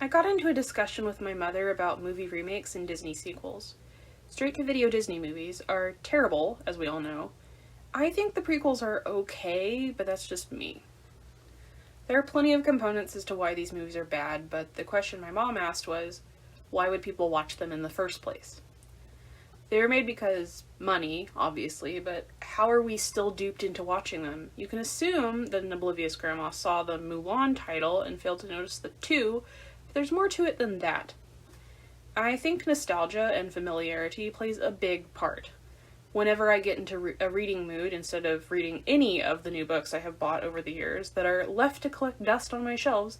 I got into a discussion with my mother about movie remakes and Disney sequels. Straight-to-video Disney movies are terrible, as we all know. I think the prequels are okay, but that's just me. There are plenty of components as to why these movies are bad, but the question my mom asked was, why would people watch them in the first place? They were made because money, obviously, but how are we still duped into watching them? You can assume that an oblivious grandma saw the Mulan title and failed to notice the 2, but there's more to it than that. I think nostalgia and familiarity plays a big part. Whenever I get into a reading mood, instead of reading any of the new books I have bought over the years that are left to collect dust on my shelves,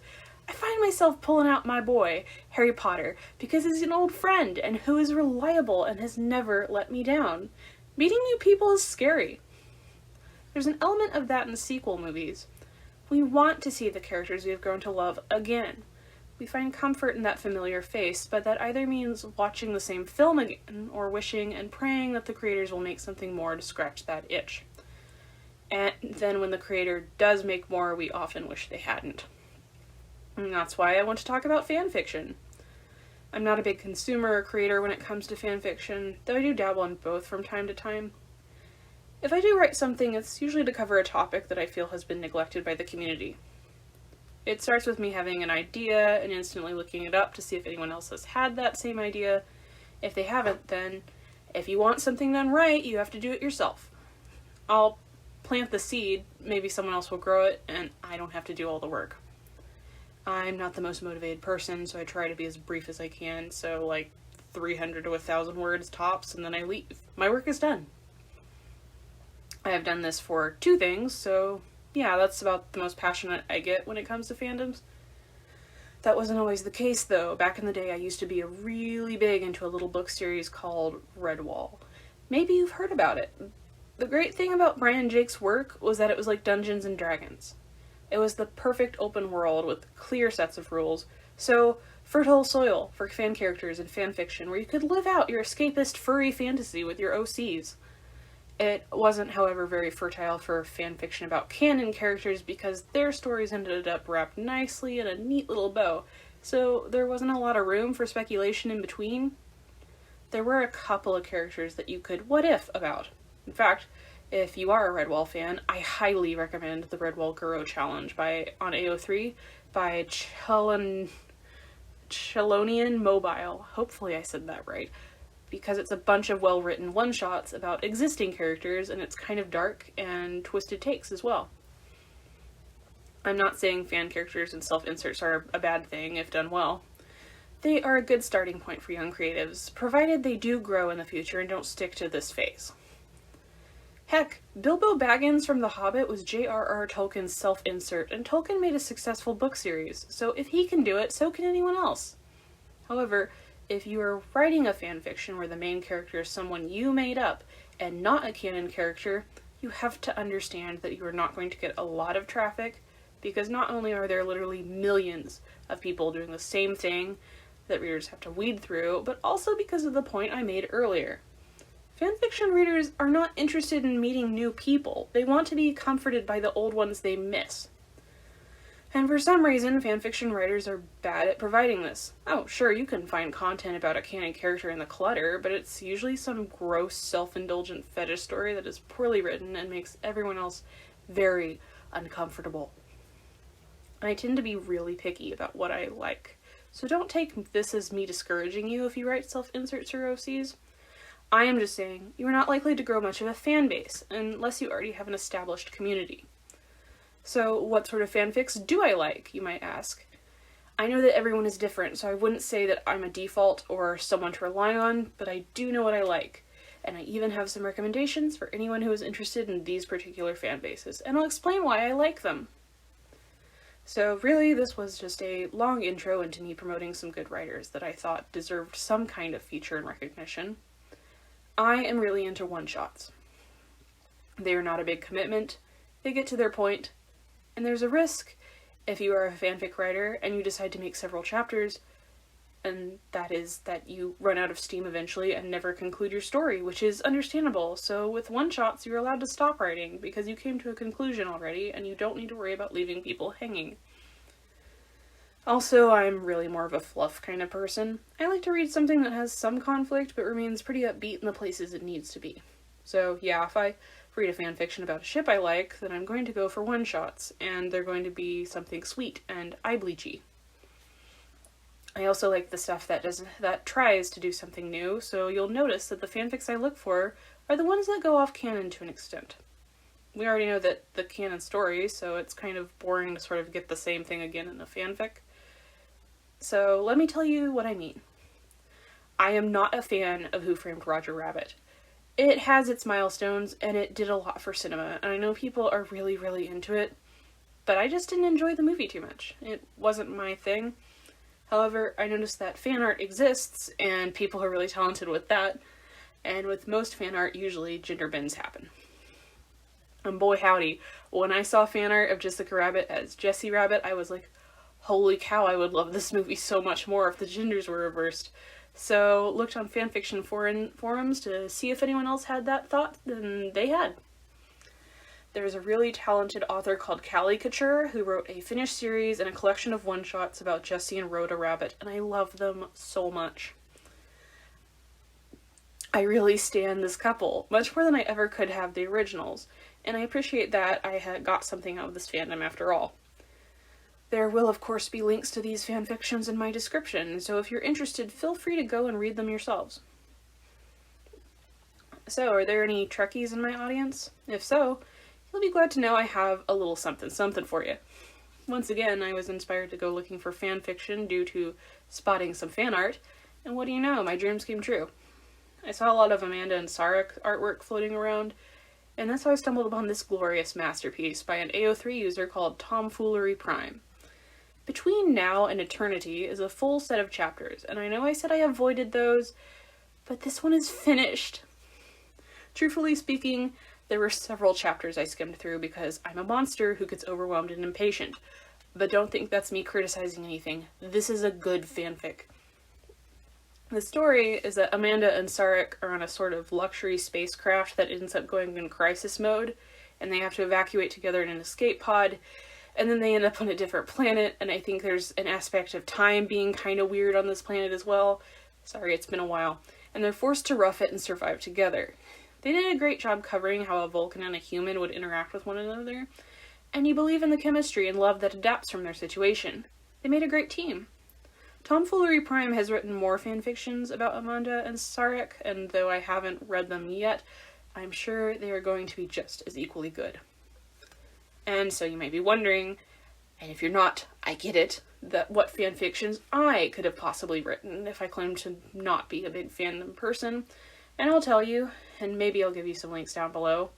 I find myself pulling out my boy, Harry Potter, because he's an old friend and who is reliable and has never let me down. Meeting new people is scary. There's an element of that in sequel movies. We want to see the characters we have grown to love again. We find comfort in that familiar face, but that either means watching the same film again or wishing and praying that the creators will make something more to scratch that itch. And then when the creator does make more, we often wish they hadn't. And that's why I want to talk about fanfiction. I'm not a big consumer or creator when it comes to fanfiction, though I do dabble in both from time to time. If I do write something, it's usually to cover a topic that I feel has been neglected by the community. It starts with me having an idea and instantly looking it up to see if anyone else has had that same idea. If they haven't, then if you want something done right, you have to do it yourself. I'll plant the seed, maybe someone else will grow it, and I don't have to do all the work. I'm not the most motivated person, so I try to be as brief as I can, so like 300 to 1,000 words tops, and then I leave. My work is done. I have done this for 2 things, so yeah, that's about the most passionate I get when it comes to fandoms. That wasn't always the case, though. Back in the day, I used to be really big into a little book series called Redwall. Maybe you've heard about it. The great thing about Brian Jake's work was that it was like Dungeons and Dragons. It was the perfect open world with clear sets of rules, so fertile soil for fan characters and fanfiction where you could live out your escapist furry fantasy with your OCs. It wasn't, however, very fertile for fanfiction about canon characters because their stories ended up wrapped nicely in a neat little bow, so there wasn't a lot of room for speculation in between. There were a couple of characters that you could what if about. In fact, if you are a Redwall fan, I highly recommend the Redwall Guro Challenge on AO3 by Chelonian Mobile. Hopefully I said that right. Because it's a bunch of well-written one-shots about existing characters, and it's kind of dark and twisted takes as well. I'm not saying fan characters and self-inserts are a bad thing if done well. They are a good starting point for young creatives, provided they do grow in the future and don't stick to this phase. Heck, Bilbo Baggins from The Hobbit was J.R.R. Tolkien's self-insert, and Tolkien made a successful book series, so if he can do it, so can anyone else. However, if you are writing a fanfiction where the main character is someone you made up and not a canon character, you have to understand that you are not going to get a lot of traffic, because not only are there literally millions of people doing the same thing that readers have to weed through, but also because of the point I made earlier. Fanfiction readers are not interested in meeting new people. They want to be comforted by the old ones they miss. And for some reason, fanfiction writers are bad at providing this. Oh, sure, you can find content about a canon character in the clutter, but it's usually some gross, self-indulgent fetish story that is poorly written and makes everyone else very uncomfortable. I tend to be really picky about what I like, so don't take this as me discouraging you if you write self-inserts or OCs. I am just saying, you are not likely to grow much of a fan base, unless you already have an established community. So, what sort of fanfics do I like, you might ask? I know that everyone is different, so I wouldn't say that I'm a default or someone to rely on, but I do know what I like, and I even have some recommendations for anyone who is interested in these particular fan bases, and I'll explain why I like them. So really, this was just a long intro into me promoting some good writers that I thought deserved some kind of feature and recognition. I am really into one-shots. They are not a big commitment, they get to their point, and there's a risk if you are a fanfic writer and you decide to make several chapters, and that is that you run out of steam eventually and never conclude your story, which is understandable. So with one-shots, you're allowed to stop writing because you came to a conclusion already and you don't need to worry about leaving people hanging. Also, I'm really more of a fluff kind of person. I like to read something that has some conflict but remains pretty upbeat in the places it needs to be. So yeah, if I read a fanfiction about a ship I like, then I'm going to go for one-shots, and they're going to be something sweet and eye-bleachy. I also like the stuff that tries to do something new, so you'll notice that the fanfics I look for are the ones that go off canon to an extent. We already know that the canon story, so it's kind of boring to sort of get the same thing again in a fanfic. So let me tell you what I mean. I am not a fan of Who Framed Roger Rabbit. It has its milestones, and it did a lot for cinema, and I know people are really, really into it, but I just didn't enjoy the movie too much. It wasn't my thing. However, I noticed that fan art exists, and people are really talented with that, and with most fan art, usually gender bends happen. And boy howdy, when I saw fan art of Jessica Rabbit as Jessie Rabbit, I was like, holy cow, I would love this movie so much more if the genders were reversed. So looked on fanfiction forums to see if anyone else had that thought, and they had. There's a really talented author called Callie Couture who wrote a finished series and a collection of one-shots about Jessie and Rhoda Rabbit, and I love them so much. I really stan this couple, much more than I ever could have the originals, and I appreciate that I had got something out of this fandom after all. There will, of course, be links to these fanfictions in my description, so if you're interested, feel free to go and read them yourselves. So, are there any Trekkies in my audience? If so, you'll be glad to know I have a little something for you. Once again, I was inspired to go looking for fanfiction due to spotting some fan art, and what do you know, my dreams came true. I saw a lot of Amanda and Sarek artwork floating around, and that's how I stumbled upon this glorious masterpiece by an AO3 user called Tomfoolery Prime. Between Now and Eternity is a full set of chapters, and I know I said I avoided those, but this one is finished. Truthfully speaking, there were several chapters I skimmed through because I'm a monster who gets overwhelmed and impatient, but don't think that's me criticizing anything. This is a good fanfic. The story is that Amanda and Sarek are on a sort of luxury spacecraft that ends up going in crisis mode, and they have to evacuate together in an escape pod, and then they end up on a different planet, and I think there's an aspect of time being kind of weird on this planet as well. Sorry, it's been a while. And they're forced to rough it and survive together. They did a great job covering how a Vulcan and a human would interact with one another, and you believe in the chemistry and love that adapts from their situation. They made a great team. Tomfoolery Prime has written more fanfictions about Amanda and Sarek, and though I haven't read them yet, I'm sure they are going to be just as equally good. And so you may be wondering, and if you're not, I get it, that what fanfictions I could have possibly written if I claimed to not be a big fandom person. And I'll tell you, and maybe I'll give you some links down below,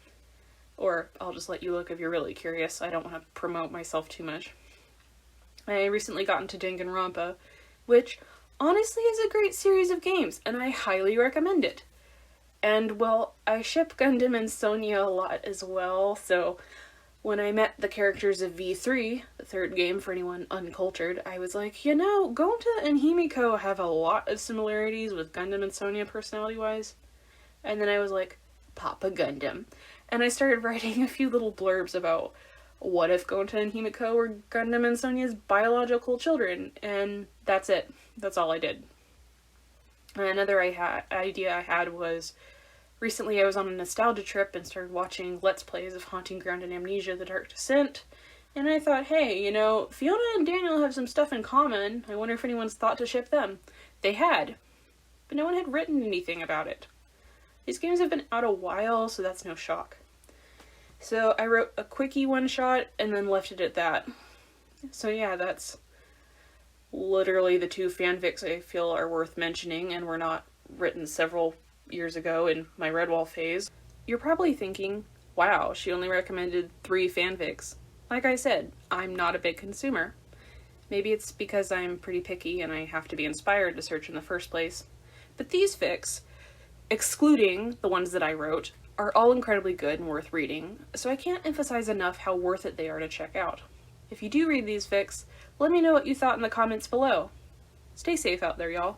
or I'll just let you look if you're really curious. I don't want to promote myself too much. I recently got into Danganronpa, which honestly is a great series of games, and I highly recommend it. And, well, I ship Gundam and Sonya a lot as well, so when I met the characters of V3, the third game for anyone uncultured, I was like, you know, Gonta and Himiko have a lot of similarities with Gundam and Sonya personality-wise. And then I was like, Papa Gundam. And I started writing a few little blurbs about what if Gonta and Himiko were Gundam and Sonya's biological children, and that's it. That's all I did. Another idea I had was, recently I was on a nostalgia trip and started watching Let's Plays of Haunting Ground and Amnesia: The Dark Descent, and I thought, hey, you know, Fiona and Daniel have some stuff in common. I wonder if anyone's thought to ship them. They had, but no one had written anything about it. These games have been out a while, so that's no shock. So I wrote a quickie one-shot and then left it at that. So yeah, that's literally the two fanfics I feel are worth mentioning and were not written several years ago in my Redwall phase. You're probably thinking, wow, she only recommended 3 fanfics. Like I said, I'm not a big consumer. Maybe it's because I'm pretty picky and I have to be inspired to search in the first place. But these fics, excluding the ones that I wrote, are all incredibly good and worth reading, so I can't emphasize enough how worth it they are to check out. If you do read these fics, let me know what you thought in the comments below. Stay safe out there, y'all.